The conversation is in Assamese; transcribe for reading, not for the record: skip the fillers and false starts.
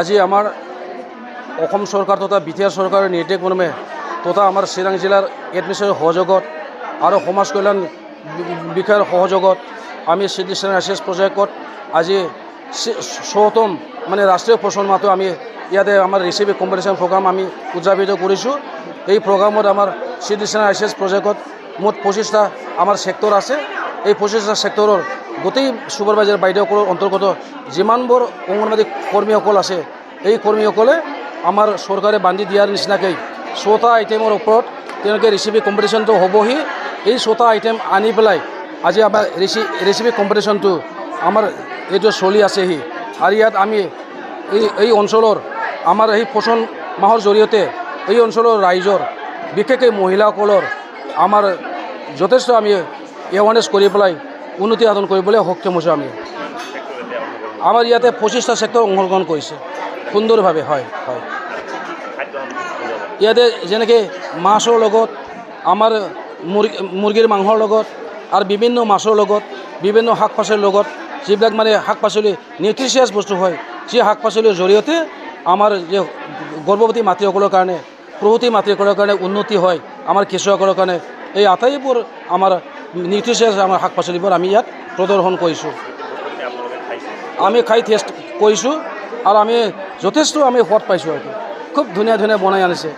আজি আমাৰ অসম চৰকাৰ তথা বি টি আৰ চৰকাৰৰ নিৰ্দেশ মৰ্মে তথা আমাৰ চিৰাং জিলাৰ এডমিনিষ্ট্ৰেটিভ সহযোগত আৰু সমাজ কল্যাণ বিষয়ৰ সহযোগত আমি চিটিজেন আইচিএছ প্ৰজেক্টত আজি ৬তম মানে ৰাষ্ট্ৰীয় পোষণ মাহটো আমি ইয়াতে আমাৰ ৰেচিপি কম্পিটিশ্যন প্ৰগ্ৰাম আমি উদযাপিত কৰিছোঁ। এই প্ৰগ্ৰামত আমাৰ চিটিজেন আইচিএছ প্ৰজেক্টত মুঠ ২৫টা আমাৰ ছেক্টৰ আছে। এই ২৫টা ছেক্টৰৰ গোটেই ছুপাৰভাইজাৰ বাইদেউসকলৰ অন্তৰ্গত যিমানবোৰ অংগনবাদী কৰ্মীসকল আছে, এই কৰ্মীসকলে আমাৰ চৰকাৰে বান্ধি দিয়াৰ নিচিনাকৈ ৬টা আইটেমৰ ওপৰত তেওঁলোকে ৰেচিপি কম্পিটিশ্যনটো হ'বহি। এই ৬টা আইটেম আনি পেলাই আজি আমাৰ ৰেচিপি কম্পিটিশ্যনটো আমাৰ এইটো চলি আছেহি। আৰু ইয়াত আমি এই অঞ্চলৰ আমাৰ এই পোষণ মাহৰ জৰিয়তে এই অঞ্চলৰ ৰাইজৰ বিশেষকৈ মহিলাসকলৰ আমাৰ যথেষ্ট আমি এৱাৰনেছ কৰি পেলাই উন্নতি সাধন কৰিবলৈ সক্ষম হৈছোঁ। আমি আমাৰ ইয়াতে ২৫টা ছেক্টৰ অংশগ্ৰহণ কৰিছে সুন্দৰভাৱে। হয় হয়, ইয়াতে যেনেকৈ মাছৰ লগত আমাৰ মুৰ্গীৰ মাংসৰ লগত আৰু বিভিন্ন মাছৰ লগত বিভিন্ন শাক পাচলিৰ লগত যিবিলাক মানে শাক পাচলি নিউট্ৰিচিয়াছ বস্তু হয়, যি শাক পাচলিৰ জৰিয়তে আমাৰ যে গৰ্ভৱতী মাতৃসকলৰ কাৰণে প্ৰসূতি মাতৃসকলৰ কাৰণে উন্নতি হয়, আমাৰ কেঁচুৱাসকলৰ কাৰণে এই আটাইবোৰ আমাৰ নিউট্ৰিচিয়াছ আমাৰ শাক পাচলিবোৰ আমি ইয়াত প্ৰদৰ্শন কৰিছোঁ। আমি খাই টেষ্ট কৰিছোঁ আৰু আমি যথেষ্ট আমি সোৱাদ পাইছোঁ। আৰু খুব ধুনীয়া ধুনীয়া বনাই আনিছে।